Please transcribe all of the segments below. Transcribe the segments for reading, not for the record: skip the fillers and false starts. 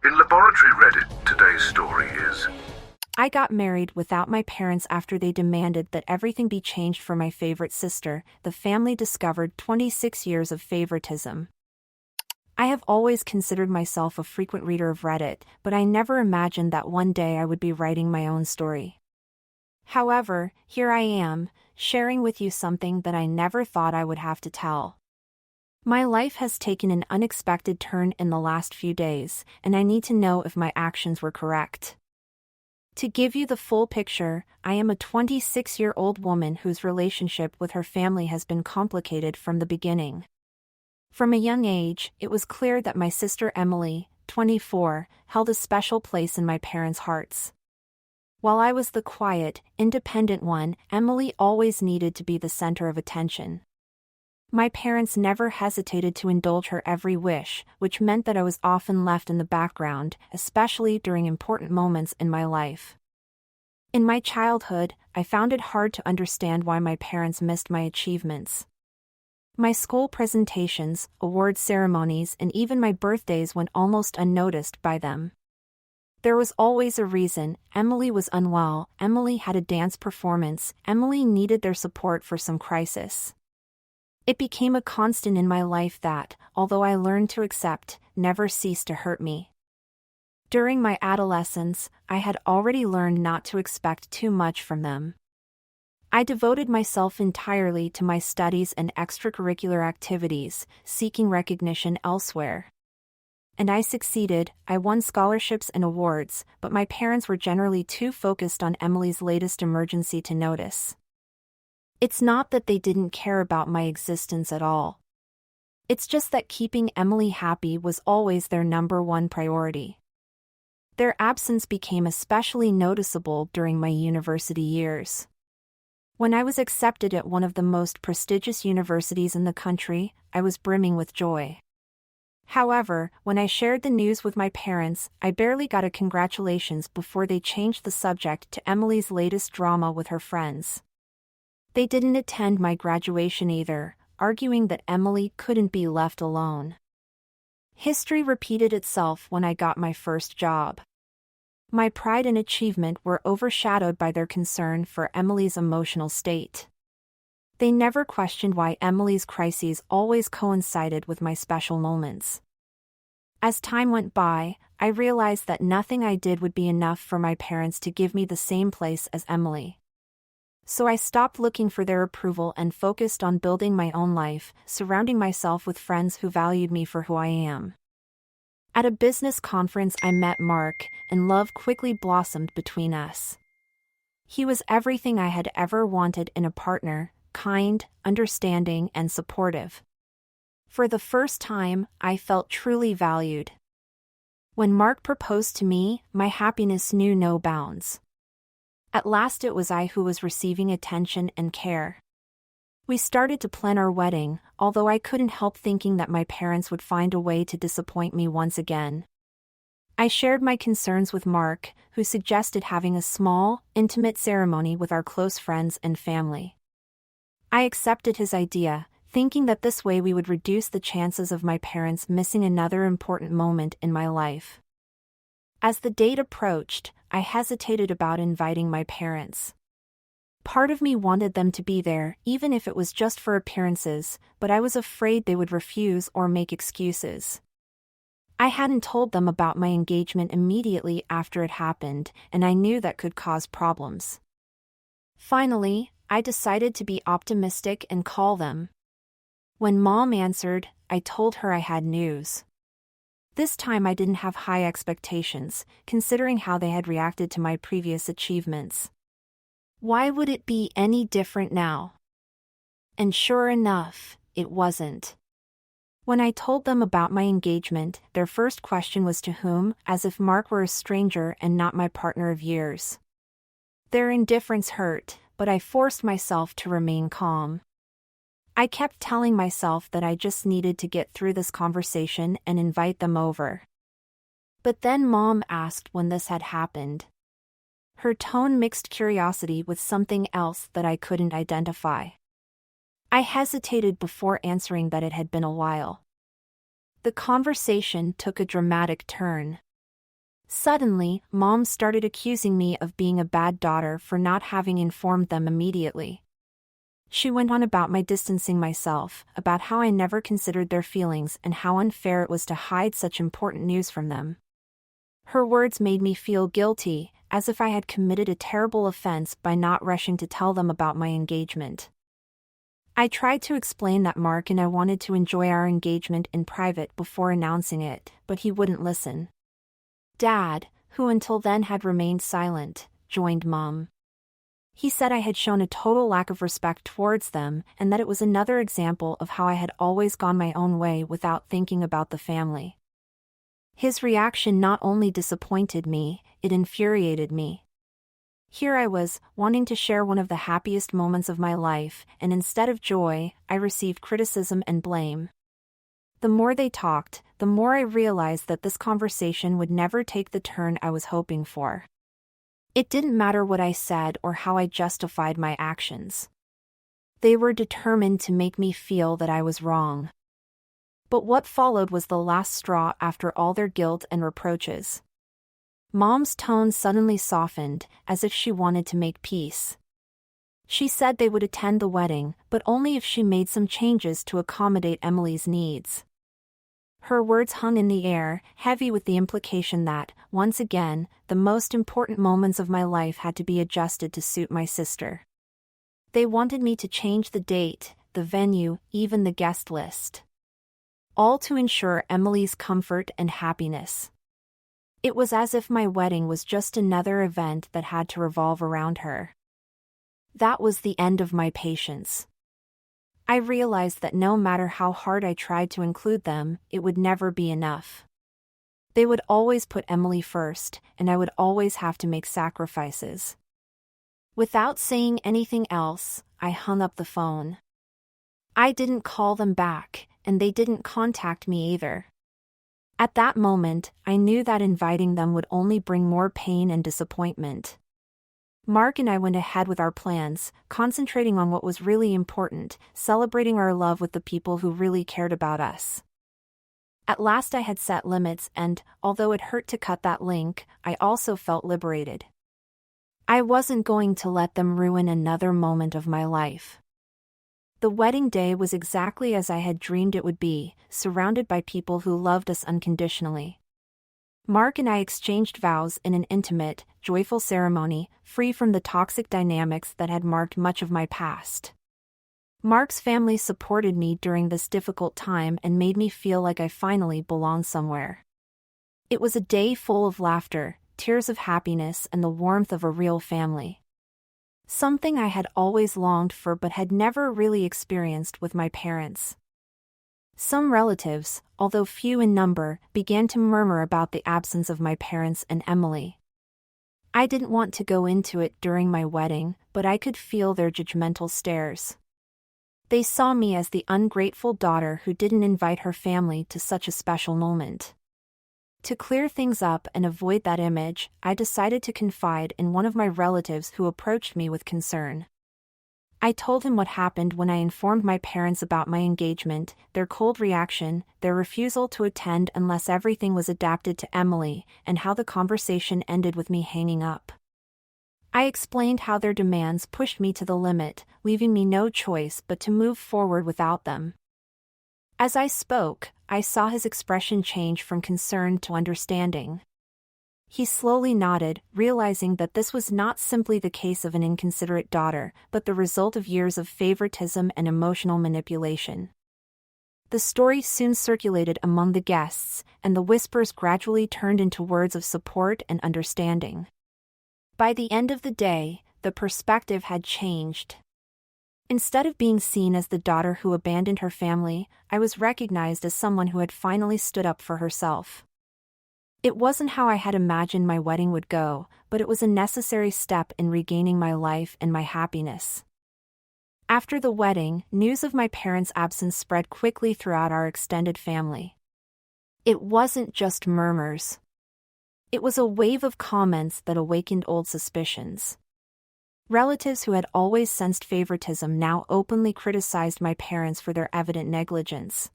In Laboratory Reddit, today's story is I got married without my parents after they demanded that everything be changed for my favorite sister. The family discovered 26 years of favoritism. I have always considered myself a frequent reader of Reddit, but I never imagined that one day I would be writing my own story. However, here I am, sharing with you something that I never thought I would have to tell. My life has taken an unexpected turn in the last few days, and I need to know if my actions were correct. To give you the full picture, I am a 26-year-old woman whose relationship with her family has been complicated from the beginning. From a young age, it was clear that my sister Emily, 24, held a special place in my parents' hearts. While I was the quiet, independent one, Emily always needed to be the center of attention. My parents never hesitated to indulge her every wish, which meant that I was often left in the background, especially during important moments in my life. In my childhood, I found it hard to understand why my parents missed my achievements. My school presentations, award ceremonies, and even my birthdays went almost unnoticed by them. There was always a reason. Emily was unwell, Emily had a dance performance, Emily needed their support for some crisis. It became a constant in my life that, although I learned to accept, never ceased to hurt me. During my adolescence, I had already learned not to expect too much from them. I devoted myself entirely to my studies and extracurricular activities, seeking recognition elsewhere. And I succeeded. I won scholarships and awards, but my parents were generally too focused on Emily's latest emergency to notice. It's not that they didn't care about my existence at all. It's just that keeping Emily happy was always their number one priority. Their absence became especially noticeable during my university years. When I was accepted at one of the most prestigious universities in the country, I was brimming with joy. However, when I shared the news with my parents, I barely got a congratulations before they changed the subject to Emily's latest drama with her friends. They didn't attend my graduation either, arguing that Emily couldn't be left alone. History repeated itself when I got my first job. My pride and achievement were overshadowed by their concern for Emily's emotional state. They never questioned why Emily's crises always coincided with my special moments. As time went by, I realized that nothing I did would be enough for my parents to give me the same place as Emily. So I stopped looking for their approval and focused on building my own life, surrounding myself with friends who valued me for who I am. At a business conference I met Mark, and love quickly blossomed between us. He was everything I had ever wanted in a partner: kind, understanding, and supportive. For the first time, I felt truly valued. When Mark proposed to me, my happiness knew no bounds. At last it was I who was receiving attention and care. We started to plan our wedding, although I couldn't help thinking that my parents would find a way to disappoint me once again. I shared my concerns with Mark, who suggested having a small, intimate ceremony with our close friends and family. I accepted his idea, thinking that this way we would reduce the chances of my parents missing another important moment in my life. As the date approached, I hesitated about inviting my parents. Part of me wanted them to be there, even if it was just for appearances, but I was afraid they would refuse or make excuses. I hadn't told them about my engagement immediately after it happened, and I knew that could cause problems. Finally, I decided to be optimistic and call them. When Mom answered, I told her I had news. This time I didn't have high expectations, considering how they had reacted to my previous achievements. Why would it be any different now? And sure enough, it wasn't. When I told them about my engagement, their first question was to whom, as if Mark were a stranger and not my partner of years. Their indifference hurt, but I forced myself to remain calm. I kept telling myself that I just needed to get through this conversation and invite them over. But then Mom asked when this had happened. Her tone mixed curiosity with something else that I couldn't identify. I hesitated before answering that it had been a while. The conversation took a dramatic turn. Suddenly, Mom started accusing me of being a bad daughter for not having informed them immediately. She went on about my distancing myself, about how I never considered their feelings and how unfair it was to hide such important news from them. Her words made me feel guilty, as if I had committed a terrible offense by not rushing to tell them about my engagement. I tried to explain that Mark and I wanted to enjoy our engagement in private before announcing it, but he wouldn't listen. Dad, who until then had remained silent, joined Mom. He said I had shown a total lack of respect towards them and that it was another example of how I had always gone my own way without thinking about the family. His reaction not only disappointed me, it infuriated me. Here I was, wanting to share one of the happiest moments of my life, and instead of joy, I received criticism and blame. The more they talked, the more I realized that this conversation would never take the turn I was hoping for. It didn't matter what I said or how I justified my actions. They were determined to make me feel that I was wrong. But what followed was the last straw after all their guilt and reproaches. Mom's tone suddenly softened, as if she wanted to make peace. She said they would attend the wedding, but only if she made some changes to accommodate Emily's needs. Her words hung in the air, heavy with the implication that, once again, the most important moments of my life had to be adjusted to suit my sister. They wanted me to change the date, the venue, even the guest list. All to ensure Emily's comfort and happiness. It was as if my wedding was just another event that had to revolve around her. That was the end of my patience. I realized that no matter how hard I tried to include them, it would never be enough. They would always put Emily first, and I would always have to make sacrifices. Without saying anything else, I hung up the phone. I didn't call them back, and they didn't contact me either. At that moment, I knew that inviting them would only bring more pain and disappointment. Mark and I went ahead with our plans, concentrating on what was really important, celebrating our love with the people who really cared about us. At last I had set limits and, although it hurt to cut that link, I also felt liberated. I wasn't going to let them ruin another moment of my life. The wedding day was exactly as I had dreamed it would be, surrounded by people who loved us unconditionally. Mark and I exchanged vows in an intimate, joyful ceremony, free from the toxic dynamics that had marked much of my past. Mark's family supported me during this difficult time and made me feel like I finally belonged somewhere. It was a day full of laughter, tears of happiness, and the warmth of a real family. Something I had always longed for but had never really experienced with my parents. Some relatives, although few in number, began to murmur about the absence of my parents and Emily. I didn't want to go into it during my wedding, but I could feel their judgmental stares. They saw me as the ungrateful daughter who didn't invite her family to such a special moment. To clear things up and avoid that image, I decided to confide in one of my relatives who approached me with concern. I told him what happened when I informed my parents about my engagement, their cold reaction, their refusal to attend unless everything was adapted to Emily, and how the conversation ended with me hanging up. I explained how their demands pushed me to the limit, leaving me no choice but to move forward without them. As I spoke, I saw his expression change from concern to understanding. He slowly nodded, realizing that this was not simply the case of an inconsiderate daughter, but the result of years of favoritism and emotional manipulation. The story soon circulated among the guests, and the whispers gradually turned into words of support and understanding. By the end of the day, the perspective had changed. Instead of being seen as the daughter who abandoned her family, I was recognized as someone who had finally stood up for herself. It wasn't how I had imagined my wedding would go, but it was a necessary step in regaining my life and my happiness. After the wedding, news of my parents' absence spread quickly throughout our extended family. It wasn't just murmurs. It was a wave of comments that awakened old suspicions. Relatives who had always sensed favoritism now openly criticized my parents for their evident negligence.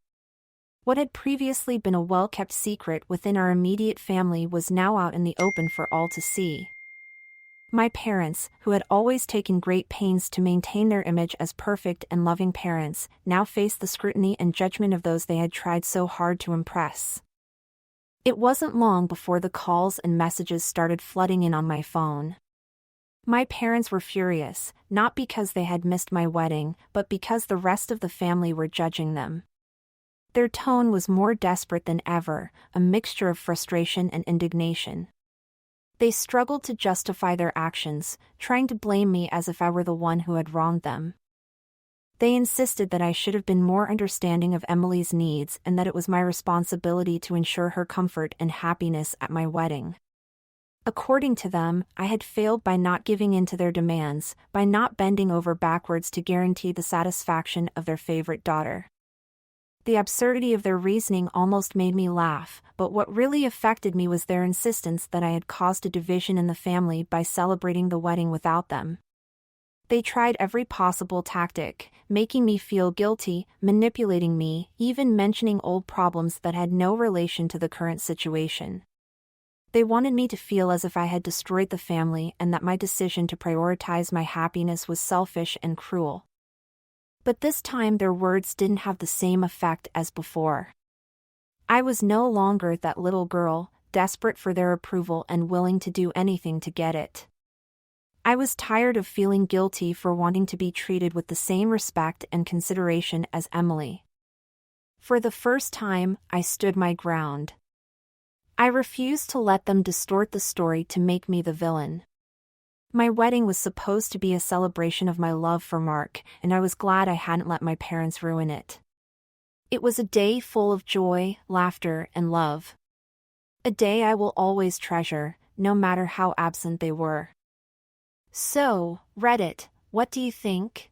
What had previously been a well-kept secret within our immediate family was now out in the open for all to see. My parents, who had always taken great pains to maintain their image as perfect and loving parents, now faced the scrutiny and judgment of those they had tried so hard to impress. It wasn't long before the calls and messages started flooding in on my phone. My parents were furious, not because they had missed my wedding, but because the rest of the family were judging them. Their tone was more desperate than ever, a mixture of frustration and indignation. They struggled to justify their actions, trying to blame me as if I were the one who had wronged them. They insisted that I should have been more understanding of Emily's needs and that it was my responsibility to ensure her comfort and happiness at my wedding. According to them, I had failed by not giving in to their demands, by not bending over backwards to guarantee the satisfaction of their favorite daughter. The absurdity of their reasoning almost made me laugh, but what really affected me was their insistence that I had caused a division in the family by celebrating the wedding without them. They tried every possible tactic, making me feel guilty, manipulating me, even mentioning old problems that had no relation to the current situation. They wanted me to feel as if I had destroyed the family and that my decision to prioritize my happiness was selfish and cruel. But this time their words didn't have the same effect as before. I was no longer that little girl, desperate for their approval and willing to do anything to get it. I was tired of feeling guilty for wanting to be treated with the same respect and consideration as Emily. For the first time, I stood my ground. I refused to let them distort the story to make me the villain. My wedding was supposed to be a celebration of my love for Mark, and I was glad I hadn't let my parents ruin it. It was a day full of joy, laughter, and love. A day I will always treasure, no matter how absent they were. So, Reddit, what do you think?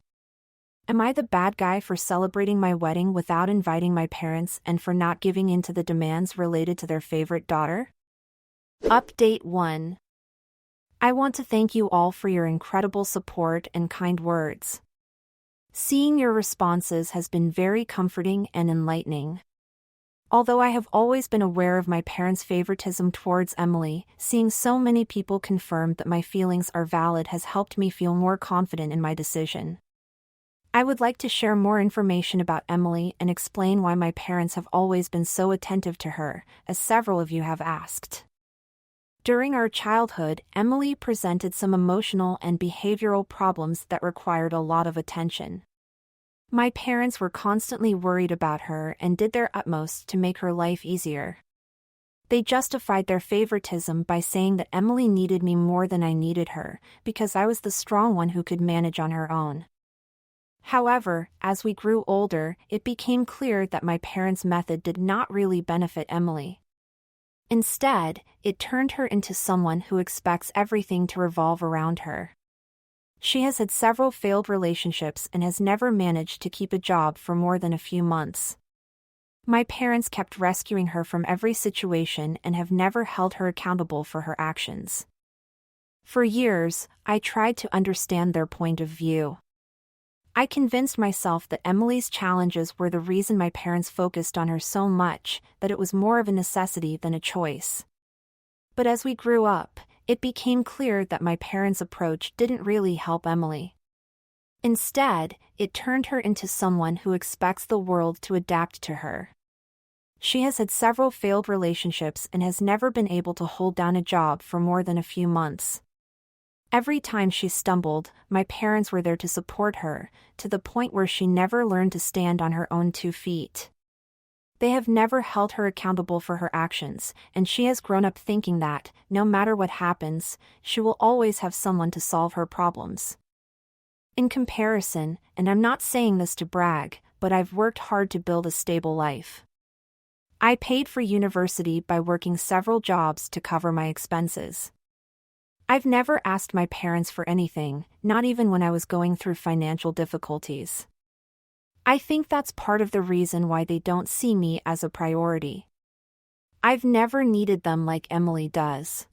Am I the bad guy for celebrating my wedding without inviting my parents and for not giving in to the demands related to their favorite daughter? Update 1. I want to thank you all for your incredible support and kind words. Seeing your responses has been very comforting and enlightening. Although I have always been aware of my parents' favoritism towards Emily, seeing so many people confirm that my feelings are valid has helped me feel more confident in my decision. I would like to share more information about Emily and explain why my parents have always been so attentive to her, as several of you have asked. During our childhood, Emily presented some emotional and behavioral problems that required a lot of attention. My parents were constantly worried about her and did their utmost to make her life easier. They justified their favoritism by saying that Emily needed me more than I needed her, because I was the strong one who could manage on her own. However, as we grew older, it became clear that my parents' method did not really benefit Emily. Instead, it turned her into someone who expects everything to revolve around her. She has had several failed relationships and has never managed to keep a job for more than a few months. My parents kept rescuing her from every situation and have never held her accountable for her actions. For years, I tried to understand their point of view. I convinced myself that Emily's challenges were the reason my parents focused on her so much, that it was more of a necessity than a choice. But as we grew up, it became clear that my parents' approach didn't really help Emily. Instead, it turned her into someone who expects the world to adapt to her. She has had several failed relationships and has never been able to hold down a job for more than a few months. Every time she stumbled, my parents were there to support her, to the point where she never learned to stand on her own 2 feet. They have never held her accountable for her actions, and she has grown up thinking that, no matter what happens, she will always have someone to solve her problems. In comparison, and I'm not saying this to brag, but I've worked hard to build a stable life. I paid for university by working several jobs to cover my expenses. I've never asked my parents for anything, not even when I was going through financial difficulties. I think that's part of the reason why they don't see me as a priority. I've never needed them like Emily does.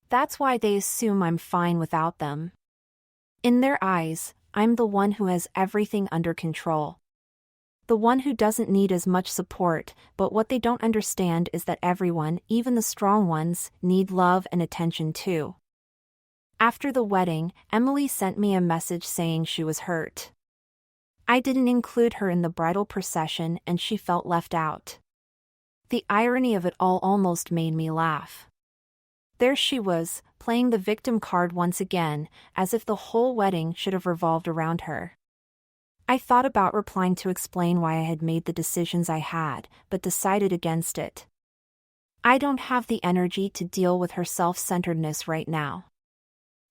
That's why they assume I'm fine without them. In their eyes, I'm the one who has everything under control. The one who doesn't need as much support, but what they don't understand is that everyone, even the strong ones, need love and attention too. After the wedding, Emily sent me a message saying she was hurt. I didn't include her in the bridal procession and she felt left out. The irony of it all almost made me laugh. There she was, playing the victim card once again, as if the whole wedding should have revolved around her. I thought about replying to explain why I had made the decisions I had, but decided against it. I don't have the energy to deal with her self-centeredness right now.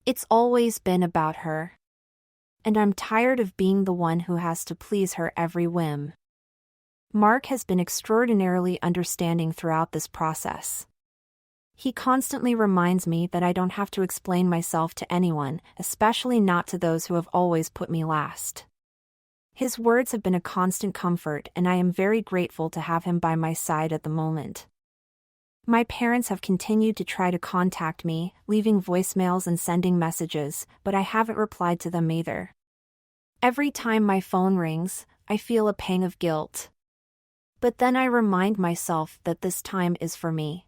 It's always been about her. And I'm tired of being the one who has to please her every whim. Mark has been extraordinarily understanding throughout this process. He constantly reminds me that I don't have to explain myself to anyone, especially not to those who have always put me last. His words have been a constant comfort and I am very grateful to have him by my side at the moment. My parents have continued to try to contact me, leaving voicemails and sending messages, but I haven't replied to them either. Every time my phone rings, I feel a pang of guilt. But then I remind myself that this time is for me.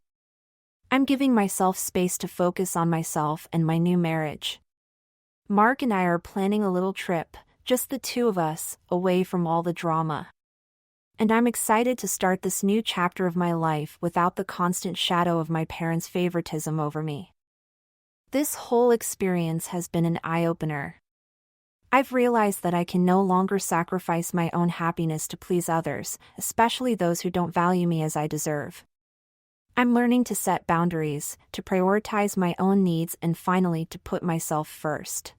I'm giving myself space to focus on myself and my new marriage. Mark and I are planning a little trip, just the two of us, away from all the drama. And I'm excited to start this new chapter of my life without the constant shadow of my parents' favoritism over me. This whole experience has been an eye-opener. I've realized that I can no longer sacrifice my own happiness to please others, especially those who don't value me as I deserve. I'm learning to set boundaries, to prioritize my own needs and finally to put myself first.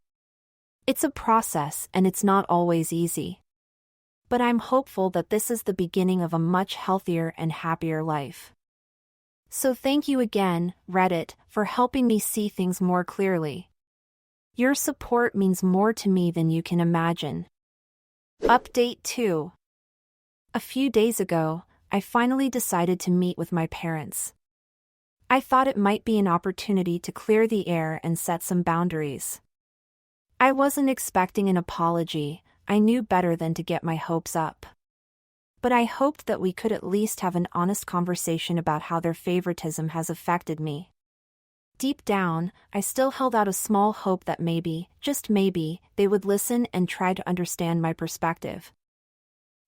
It's a process and it's not always easy. But I'm hopeful that this is the beginning of a much healthier and happier life. So thank you again, Reddit, for helping me see things more clearly. Your support means more to me than you can imagine. Update 2. A few days ago, I finally decided to meet with my parents. I thought it might be an opportunity to clear the air and set some boundaries. I wasn't expecting an apology, I knew better than to get my hopes up. But I hoped that we could at least have an honest conversation about how their favoritism has affected me. Deep down, I still held out a small hope that maybe, just maybe, they would listen and try to understand my perspective.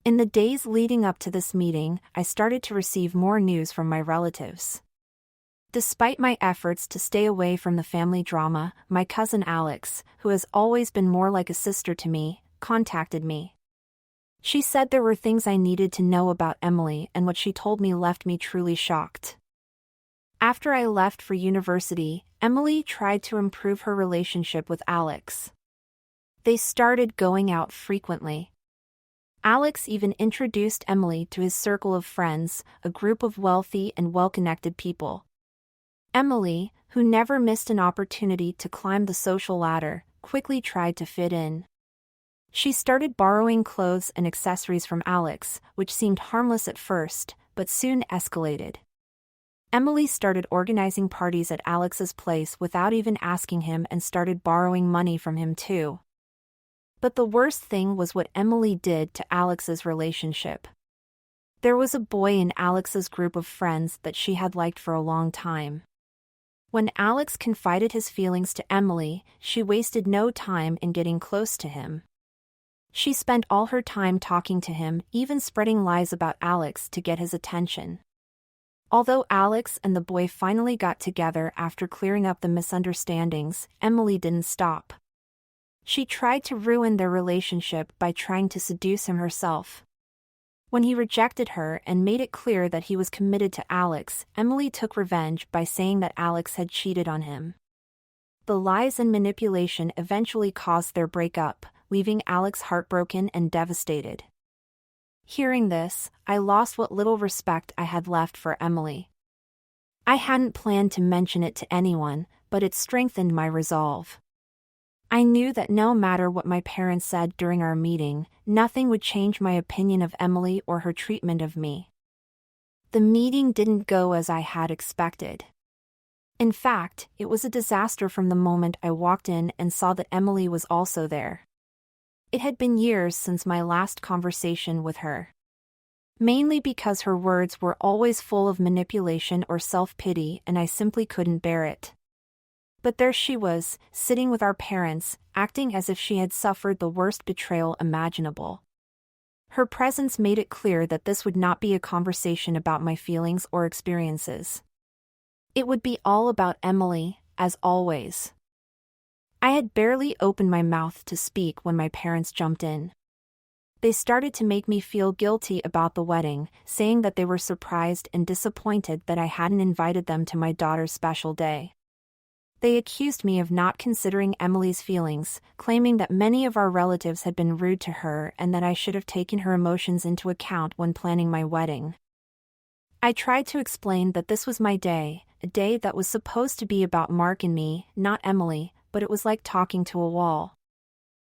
In the days leading up to this meeting, I started to receive more news from my relatives. Despite my efforts to stay away from the family drama, my cousin Alex, who has always been more like a sister to me, contacted me. She said there were things I needed to know about Emily and what she told me left me truly shocked. After I left for university, Emily tried to improve her relationship with Alex. They started going out frequently. Alex even introduced Emily to his circle of friends, a group of wealthy and well-connected people. Emily, who never missed an opportunity to climb the social ladder, quickly tried to fit in. She started borrowing clothes and accessories from Alex, which seemed harmless at first, but soon escalated. Emily started organizing parties at Alex's place without even asking him and started borrowing money from him too. But the worst thing was what Emily did to Alex's relationship. There was a boy in Alex's group of friends that she had liked for a long time. When Alex confided his feelings to Emily, she wasted no time in getting close to him. She spent all her time talking to him, even spreading lies about Alex to get his attention. Although Alex and the boy finally got together after clearing up the misunderstandings, Emily didn't stop. She tried to ruin their relationship by trying to seduce him herself. When he rejected her and made it clear that he was committed to Alex, Emily took revenge by saying that Alex had cheated on him. The lies and manipulation eventually caused their breakup, leaving Alex heartbroken and devastated. Hearing this, I lost what little respect I had left for Emily. I hadn't planned to mention it to anyone, but it strengthened my resolve. I knew that no matter what my parents said during our meeting, nothing would change my opinion of Emily or her treatment of me. The meeting didn't go as I had expected. In fact, it was a disaster from the moment I walked in and saw that Emily was also there. It had been years since my last conversation with her. Mainly because her words were always full of manipulation or self-pity, and I simply couldn't bear it. But there she was, sitting with our parents, acting as if she had suffered the worst betrayal imaginable. Her presence made it clear that this would not be a conversation about my feelings or experiences. It would be all about Emily, as always. I had barely opened my mouth to speak when my parents jumped in. They started to make me feel guilty about the wedding, saying that they were surprised and disappointed that I hadn't invited them to my daughter's special day. They accused me of not considering Emily's feelings, claiming that many of our relatives had been rude to her and that I should have taken her emotions into account when planning my wedding. I tried to explain that this was my day, a day that was supposed to be about Mark and me, not Emily, but it was like talking to a wall.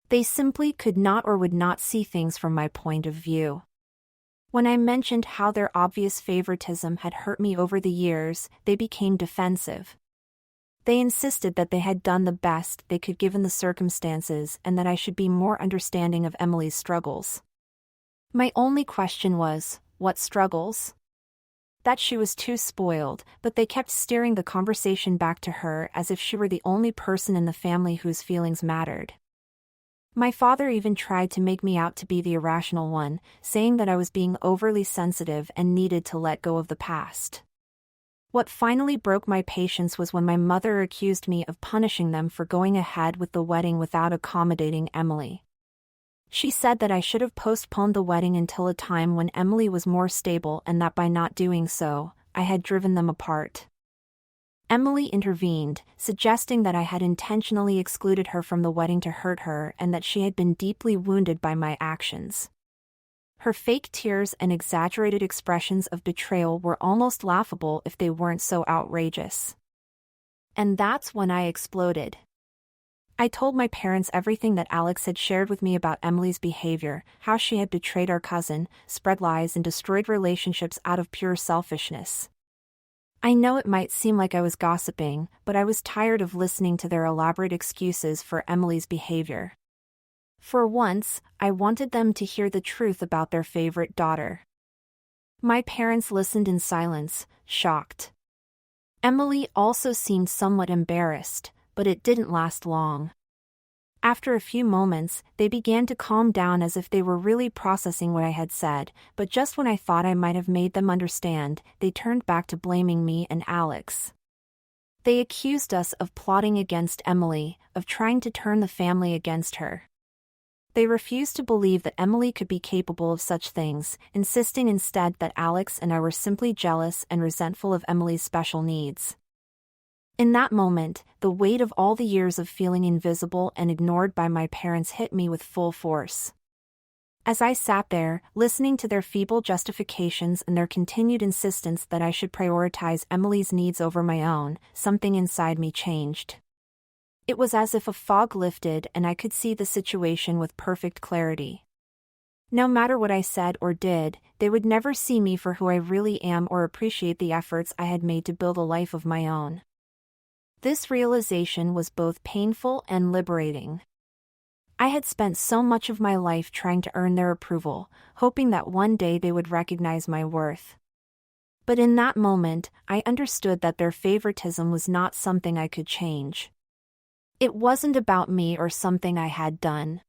They simply could not or would not see things from my point of view. When I mentioned how their obvious favoritism had hurt me over the years, they became defensive. They insisted that they had done the best they could given the circumstances and that I should be more understanding of Emily's struggles. My only question was, what struggles? That she was too spoiled, but they kept steering the conversation back to her as if she were the only person in the family whose feelings mattered. My father even tried to make me out to be the irrational one, saying that I was being overly sensitive and needed to let go of the past. What finally broke my patience was when my mother accused me of punishing them for going ahead with the wedding without accommodating Emily. She said that I should have postponed the wedding until a time when Emily was more stable and that by not doing so, I had driven them apart. Emily intervened, suggesting that I had intentionally excluded her from the wedding to hurt her and that she had been deeply wounded by my actions. Her fake tears and exaggerated expressions of betrayal were almost laughable if they weren't so outrageous. And that's when I exploded. I told my parents everything that Alex had shared with me about Emily's behavior, how she had betrayed our cousin, spread lies and destroyed relationships out of pure selfishness. I know it might seem like I was gossiping, but I was tired of listening to their elaborate excuses for Emily's behavior. For once, I wanted them to hear the truth about their favorite daughter. My parents listened in silence, shocked. Emily also seemed somewhat embarrassed, but it didn't last long. After a few moments, they began to calm down as if they were really processing what I had said, but just when I thought I might have made them understand, they turned back to blaming me and Alex. They accused us of plotting against Emily, of trying to turn the family against her. They refused to believe that Emily could be capable of such things, insisting instead that Alex and I were simply jealous and resentful of Emily's special needs. In that moment, the weight of all the years of feeling invisible and ignored by my parents hit me with full force. As I sat there, listening to their feeble justifications and their continued insistence that I should prioritize Emily's needs over my own, something inside me changed. It was as if a fog lifted and I could see the situation with perfect clarity. No matter what I said or did, they would never see me for who I really am or appreciate the efforts I had made to build a life of my own. This realization was both painful and liberating. I had spent so much of my life trying to earn their approval, hoping that one day they would recognize my worth. But in that moment, I understood that their favoritism was not something I could change. It wasn't about me or something I had done.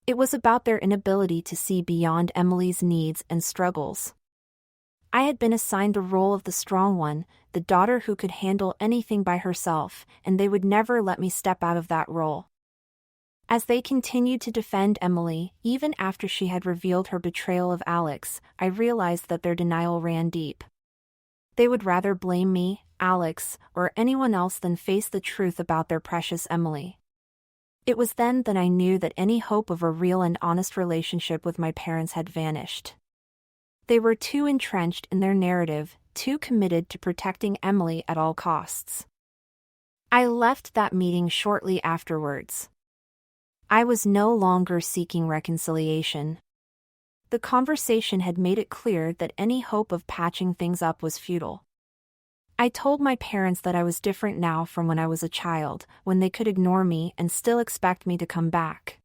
It was about their inability to see beyond Emily's needs and struggles. I had been assigned the role of the strong one, the daughter who could handle anything by herself, and they would never let me step out of that role. As they continued to defend Emily, even after she had revealed her betrayal of Alex, I realized that their denial ran deep. They would rather blame me, Alex, or anyone else than face the truth about their precious Emily. It was then that I knew that any hope of a real and honest relationship with my parents had vanished. They were too entrenched in their narrative, too committed to protecting Emily at all costs. I left that meeting shortly afterwards. I was no longer seeking reconciliation. The conversation had made it clear that any hope of patching things up was futile. I told my parents that I was different now from when I was a child, when they could ignore me and still expect me to come back.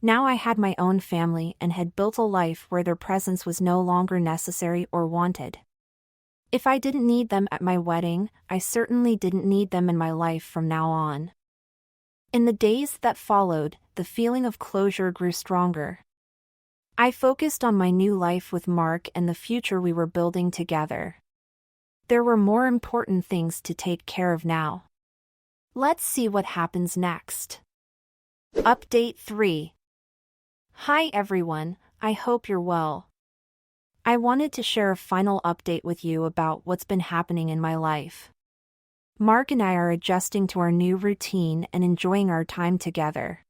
Now I had my own family and had built a life where their presence was no longer necessary or wanted. If I didn't need them at my wedding, I certainly didn't need them in my life from now on. In the days that followed, the feeling of closure grew stronger. I focused on my new life with Mark and the future we were building together. There were more important things to take care of now. Let's see what happens next. Update 3. Hi everyone, I hope you're well. I wanted to share a final update with you about what's been happening in my life. Mark and I are adjusting to our new routine and enjoying our time together.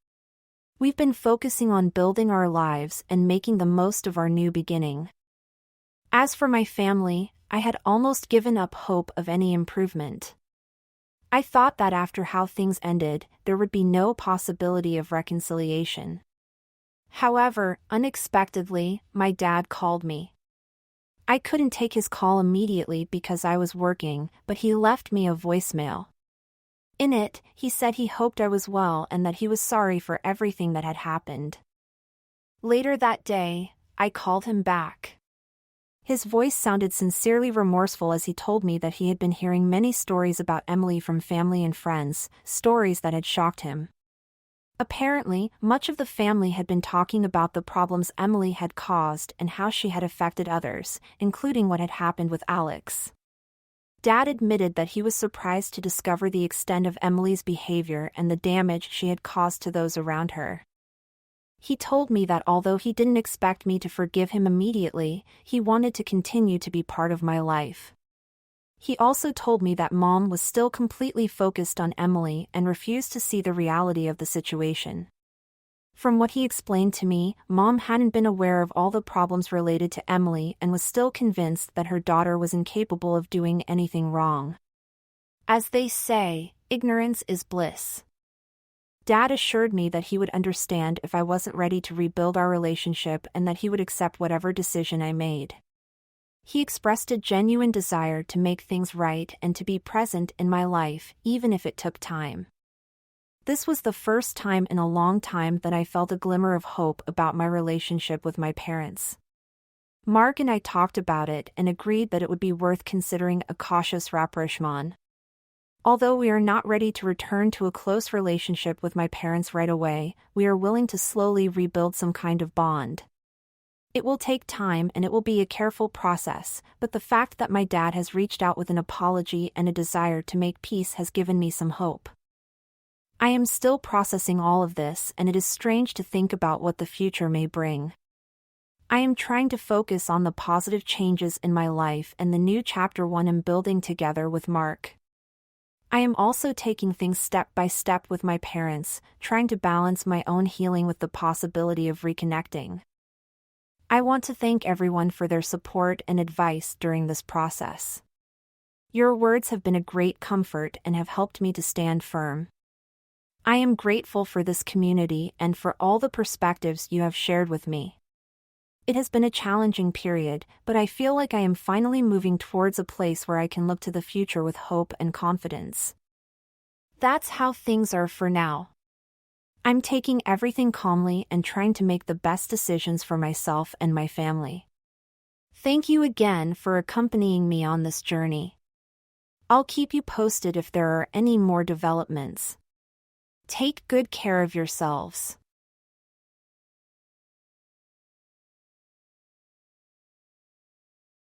We've been focusing on building our lives and making the most of our new beginning. As for my family, I had almost given up hope of any improvement. I thought that after how things ended, there would be no possibility of reconciliation. However, unexpectedly, my dad called me. I couldn't take his call immediately because I was working, but he left me a voicemail. In it, he said he hoped I was well and that he was sorry for everything that had happened. Later that day, I called him back. His voice sounded sincerely remorseful as he told me that he had been hearing many stories about Emily from family and friends, stories that had shocked him. Apparently, much of the family had been talking about the problems Emily had caused and how she had affected others, including what had happened with Alex. Dad admitted that he was surprised to discover the extent of Emily's behavior and the damage she had caused to those around her. He told me that although he didn't expect me to forgive him immediately, he wanted to continue to be part of my life. He also told me that Mom was still completely focused on Emily and refused to see the reality of the situation. From what he explained to me, Mom hadn't been aware of all the problems related to Emily and was still convinced that her daughter was incapable of doing anything wrong. As they say, ignorance is bliss. Dad assured me that he would understand if I wasn't ready to rebuild our relationship and that he would accept whatever decision I made. He expressed a genuine desire to make things right and to be present in my life, even if it took time. This was the first time in a long time that I felt a glimmer of hope about my relationship with my parents. Mark and I talked about it and agreed that it would be worth considering a cautious rapprochement. Although we are not ready to return to a close relationship with my parents right away, we are willing to slowly rebuild some kind of bond. It will take time and it will be a careful process, but the fact that my dad has reached out with an apology and a desire to make peace has given me some hope. I am still processing all of this, and it is strange to think about what the future may bring. I am trying to focus on the positive changes in my life and the new chapter 1 I'm building together with Mark. I am also taking things step by step with my parents, trying to balance my own healing with the possibility of reconnecting. I want to thank everyone for their support and advice during this process. Your words have been a great comfort and have helped me to stand firm. I am grateful for this community and for all the perspectives you have shared with me. It has been a challenging period, but I feel like I am finally moving towards a place where I can look to the future with hope and confidence. That's how things are for now. I'm taking everything calmly and trying to make the best decisions for myself and my family. Thank you again for accompanying me on this journey. I'll keep you posted if there are any more developments. Take good care of yourselves.